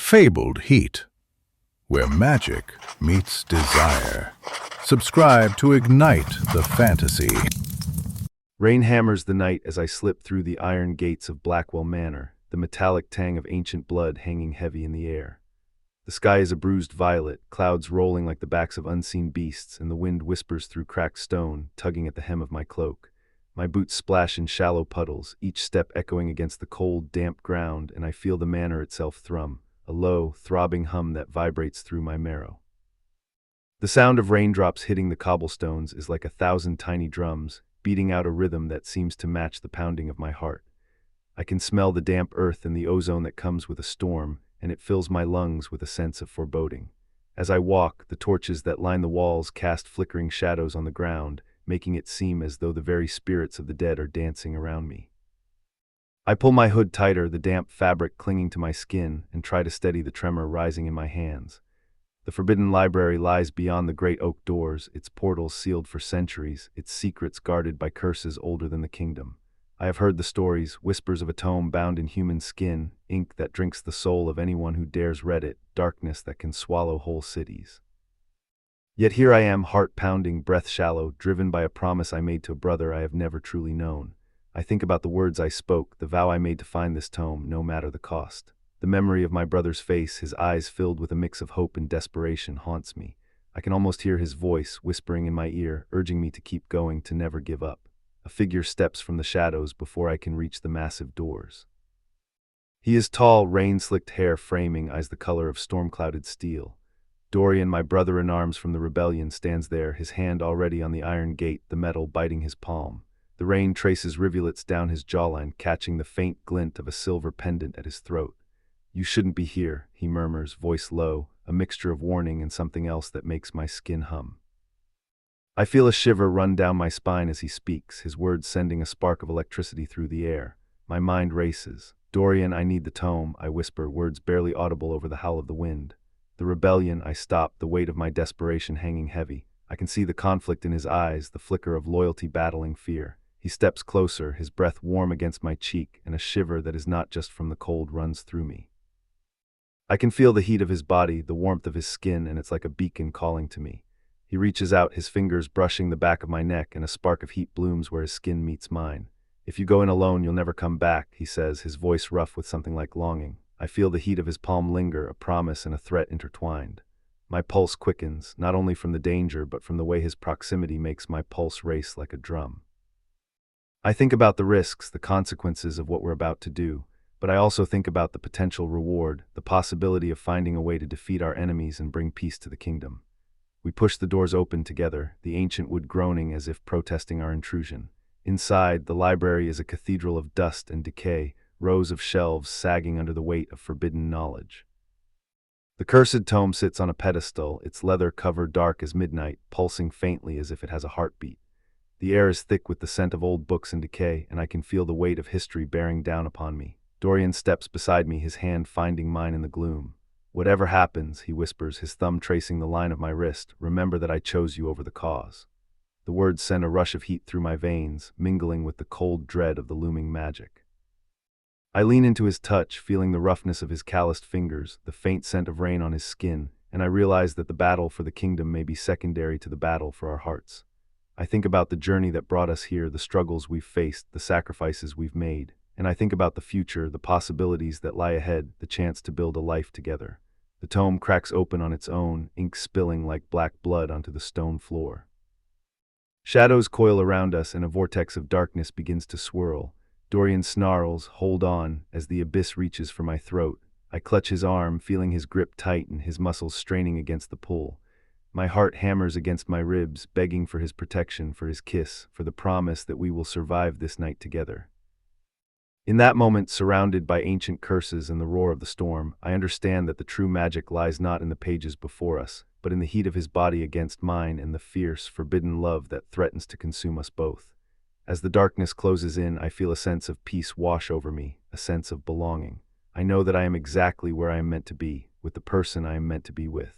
fabled heat, where magic meets desire. Subscribe to ignite the fantasy. Rain hammers the night as I slip through the iron gates of Blackwell Manor, the metallic tang of ancient blood hanging heavy in the air. The sky is a bruised violet, clouds rolling like the backs of unseen beasts, and the wind whispers through cracked stone, tugging at the hem of my cloak. My boots splash in shallow puddles, each step echoing against the cold, damp ground, and I feel the manor itself thrum, a low, throbbing hum that vibrates through my marrow. The sound of raindrops hitting the cobblestones is like 1,000 tiny drums, beating out a rhythm that seems to match the pounding of my heart. I can smell the damp earth and the ozone that comes with a storm, and it fills my lungs with a sense of foreboding. As I walk, the torches that line the walls cast flickering shadows on the ground, making it seem as though the very spirits of the dead are dancing around me. I pull my hood tighter, the damp fabric clinging to my skin, and try to steady the tremor rising in my hands. The forbidden library lies beyond the great oak doors, its portals sealed for centuries, its secrets guarded by curses older than the kingdom. I have heard the stories, whispers of a tome bound in human skin, ink that drinks the soul of anyone who dares read it, darkness that can swallow whole cities. Yet here I am, heart pounding, breath shallow, driven by a promise I made to a brother I have never truly known. I think about the words I spoke, the vow I made to find this tome, no matter the cost. The memory of my brother's face, his eyes filled with a mix of hope and desperation, haunts me. I can almost hear his voice whispering in my ear, urging me to keep going, to never give up. A figure steps from the shadows before I can reach the massive doors. He is tall, rain-slicked hair framing eyes the color of storm-clouded steel. Dorian, my brother in arms from the rebellion, stands there, his hand already on the iron gate, the metal biting his palm. The rain traces rivulets down his jawline, catching the faint glint of a silver pendant at his throat. "You shouldn't be here," he murmurs, voice low, a mixture of warning and something else that makes my skin hum. I feel a shiver run down my spine as he speaks, his words sending a spark of electricity through the air. My mind races. "Dorian, I need the tome," I whisper, words barely audible over the howl of the wind. "The rebellion," I stop, the weight of my desperation hanging heavy. I can see the conflict in his eyes, the flicker of loyalty battling fear. He steps closer, his breath warm against my cheek, and a shiver that is not just from the cold runs through me. I can feel the heat of his body, the warmth of his skin, and it's like a beacon calling to me. He reaches out, his fingers brushing the back of my neck, and a spark of heat blooms where his skin meets mine. "If you go in alone, you'll never come back," he says, his voice rough with something like longing. I feel the heat of his palm linger, a promise and a threat intertwined. My pulse quickens, not only from the danger, but from the way his proximity makes my pulse race like a drum. I think about the risks, the consequences of what we're about to do, but I also think about the potential reward, the possibility of finding a way to defeat our enemies and bring peace to the kingdom. We push the doors open together, the ancient wood groaning as if protesting our intrusion. Inside, the library is a cathedral of dust and decay, rows of shelves sagging under the weight of forbidden knowledge. The cursed tome sits on a pedestal, its leather cover dark as midnight, pulsing faintly as if it has a heartbeat. The air is thick with the scent of old books in decay, and I can feel the weight of history bearing down upon me. Dorian steps beside me, his hand finding mine in the gloom. "Whatever happens," he whispers, his thumb tracing the line of my wrist, "remember that I chose you over the cause." The words send a rush of heat through my veins, mingling with the cold dread of the looming magic. I lean into his touch, feeling the roughness of his calloused fingers, the faint scent of rain on his skin, and I realize that the battle for the kingdom may be secondary to the battle for our hearts. I think about the journey that brought us here, the struggles we've faced, the sacrifices we've made, and I think about the future, the possibilities that lie ahead, the chance to build a life together. The tome cracks open on its own, ink spilling like black blood onto the stone floor. Shadows coil around us, and a vortex of darkness begins to swirl. Dorian snarls, "Hold on," as the abyss reaches for my throat. I clutch his arm, feeling his grip tighten, his muscles straining against the pull. My heart hammers against my ribs, begging for his protection, for his kiss, for the promise that we will survive this night together. In that moment, surrounded by ancient curses and the roar of the storm, I understand that the true magic lies not in the pages before us, but in the heat of his body against mine and the fierce, forbidden love that threatens to consume us both. As the darkness closes in, I feel a sense of peace wash over me, a sense of belonging. I know that I am exactly where I am meant to be, with the person I am meant to be with.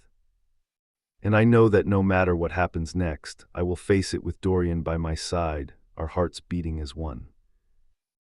And I know that no matter what happens next, I will face it with Dorian by my side, our hearts beating as one.